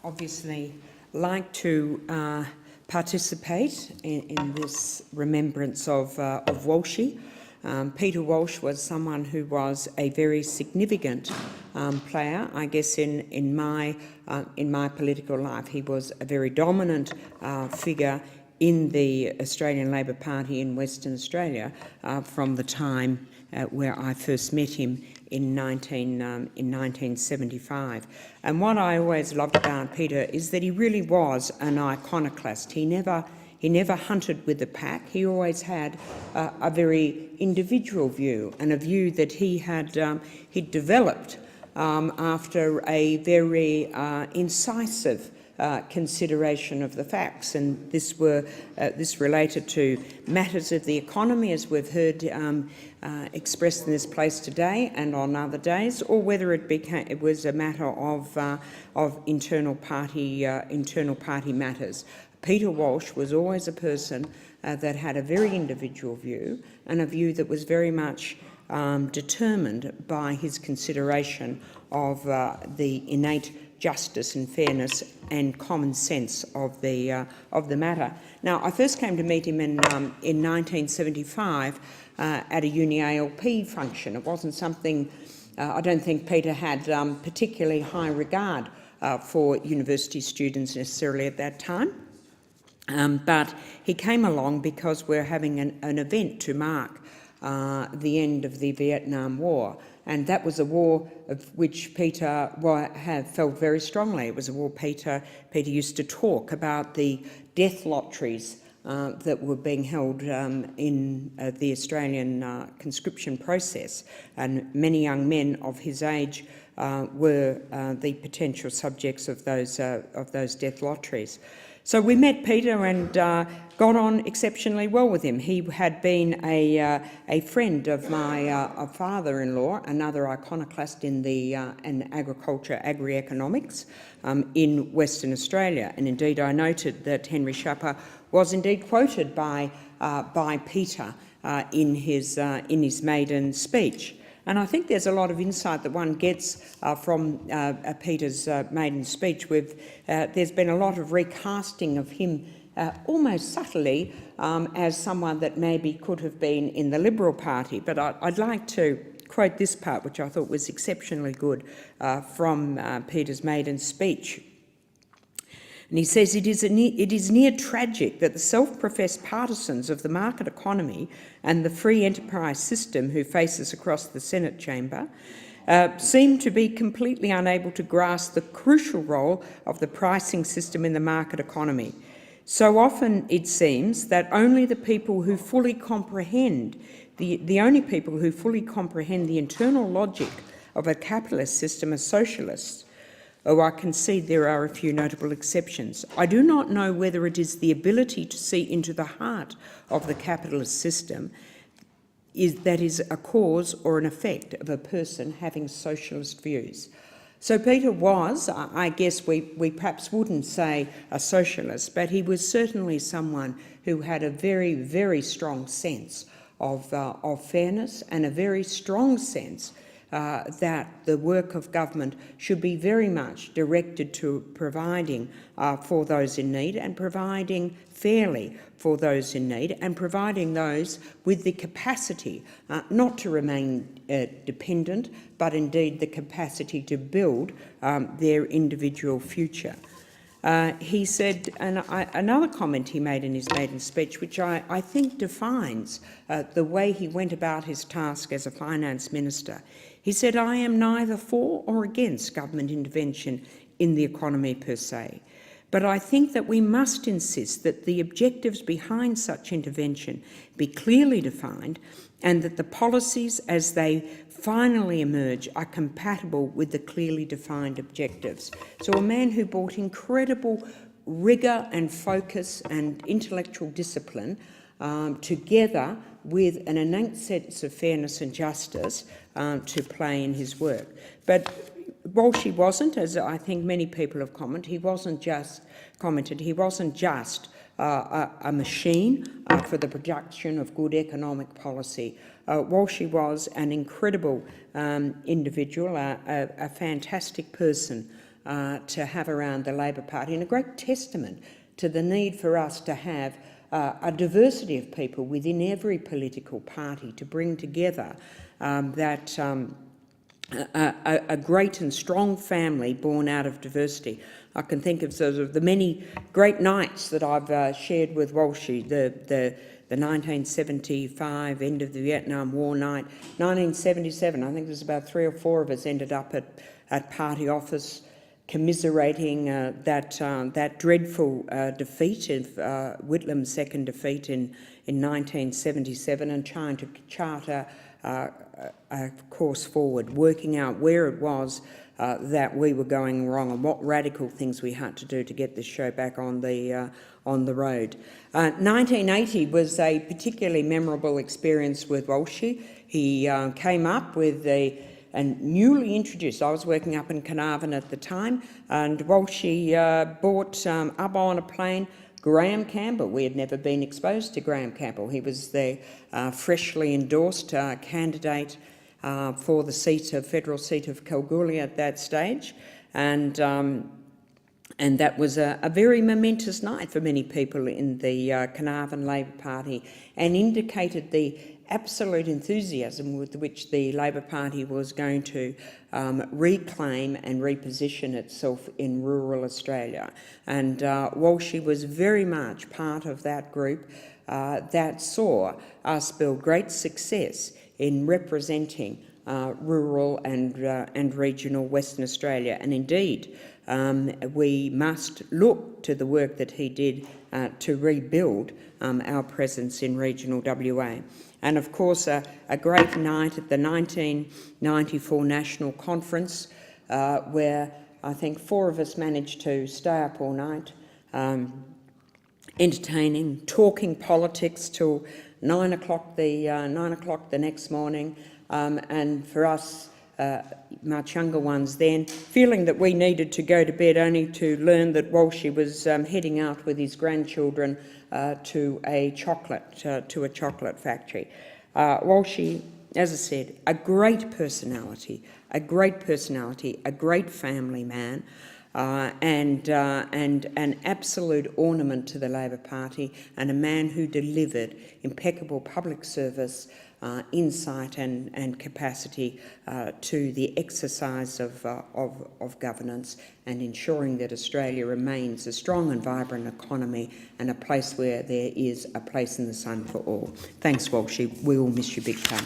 obviously like to participate in this remembrance of Walshie. Peter Walsh was someone who was a very significant player, I guess, in my political life. He was a very dominant figure in the Australian Labor Party in Western Australia from the time where I first met him in 1975. And what I always loved about Peter is that he really was an iconoclast. He never hunted with the pack. He always had a very individual view, and a view that he'd developed after a very incisive consideration of the facts, and this related to matters of the economy, as we've heard expressed in this place today and on other days, or whether it was a matter of internal party matters. Peter Walsh was always a person that had a very individual view, and a view that was very much determined by his consideration of the innate justice and fairness and common sense of the matter. Now, I first came to meet him in 1975 at a uni ALP function. It wasn't something I don't think Peter had particularly high regard for university students necessarily at that time. But he came along because we're having an event to mark the end of the Vietnam War, and that was a war of which Peter felt very strongly. It was a war Peter used to talk about the death lotteries that were being held in the Australian conscription process, and many young men of his age were the potential subjects of those death lotteries. So we met Peter and got on exceptionally well with him. He had been a friend of my father-in-law, another iconoclast in agriculture, agri-economics in Western Australia. And indeed, I noted that Henry Schapper was indeed quoted by Peter in his maiden speech. And I think there's a lot of insight that one gets from Peter's maiden speech. There's been a lot of recasting of him almost subtly as someone that maybe could have been in the Liberal Party. But I'd like to quote this part, which I thought was exceptionally good, from Peter's maiden speech. And he says, it is near tragic that the self-professed partisans of the market economy and the free enterprise system who face us across the Senate chamber seem to be completely unable to grasp the crucial role of the pricing system in the market economy. So often it seems that only the people who fully comprehend the internal logic of a capitalist system are socialists. Oh, I concede there are a few notable exceptions. I do not know whether it is the ability to see into the heart of the capitalist system that is a cause or an effect of a person having socialist views. So Peter was, I guess we perhaps wouldn't say a socialist, but he was certainly someone who had a very, very strong sense of fairness, and a very strong sense that the work of government should be very much directed to providing for those in need, and providing fairly for those in need, and providing those with the capacity not to remain dependent, but indeed the capacity to build their individual future. He said, and another comment he made in his maiden speech, which I think defines the way he went about his task as a finance minister. He said, I am neither for or against government intervention in the economy per se, but I think that we must insist that the objectives behind such intervention be clearly defined, and that the policies as they finally emerge are compatible with the clearly defined objectives. So a man who brought incredible rigour and focus and intellectual discipline together with an innate sense of fairness and justice to play in his work. But Walshie wasn't, as I think many people have commented, he wasn't just a machine for the production of good economic policy. Walshie was an incredible individual, a fantastic person to have around the Labor Party, and a great testament to the need for us to have a diversity of people within every political party to bring together a great and strong family born out of diversity. I can think of sort of the many great nights that I've shared with Walshie, the 1975 end of the Vietnam War night, 1977, I think there's about 3 or 4 of us ended up at party office commiserating that dreadful defeat of Whitlam's second defeat in 1977, and trying to chart a course forward, working out where it was that we were going wrong and what radical things we had to do to get this show back on the road. 1980 was a particularly memorable experience with Walshie. He came up with and newly introduced, I was working up in Carnarvon at the time, and Walshie brought up on a plane Graham Campbell. We had never been exposed to Graham Campbell. He was the freshly endorsed candidate for the federal seat of Kalgoorlie at that stage, and that was a very momentous night for many people in the Carnarvon Labor Party, and indicated the absolute enthusiasm with which the Labor Party was going to reclaim and reposition itself in rural Australia. And Walshie was very much part of that group that saw us build great success in representing rural and regional Western Australia. And indeed, we must look to the work that he did to rebuild our presence in regional WA. And of course, a great night at the 1994 National Conference, where I think 4 of us managed to stay up all night, entertaining, talking politics till 9 o'clock the next morning, and for us, much younger ones then, feeling that we needed to go to bed, only to learn that Walshie was heading out with his grandchildren to a chocolate factory. Walshie, as I said, a great personality, a great family man, and an absolute ornament to the Labor Party, and a man who delivered impeccable public service, insight and capacity to the exercise of governance, and ensuring that Australia remains a strong and vibrant economy and a place where there is a place in the sun for all. Thanks, Walshie. We will miss you big time.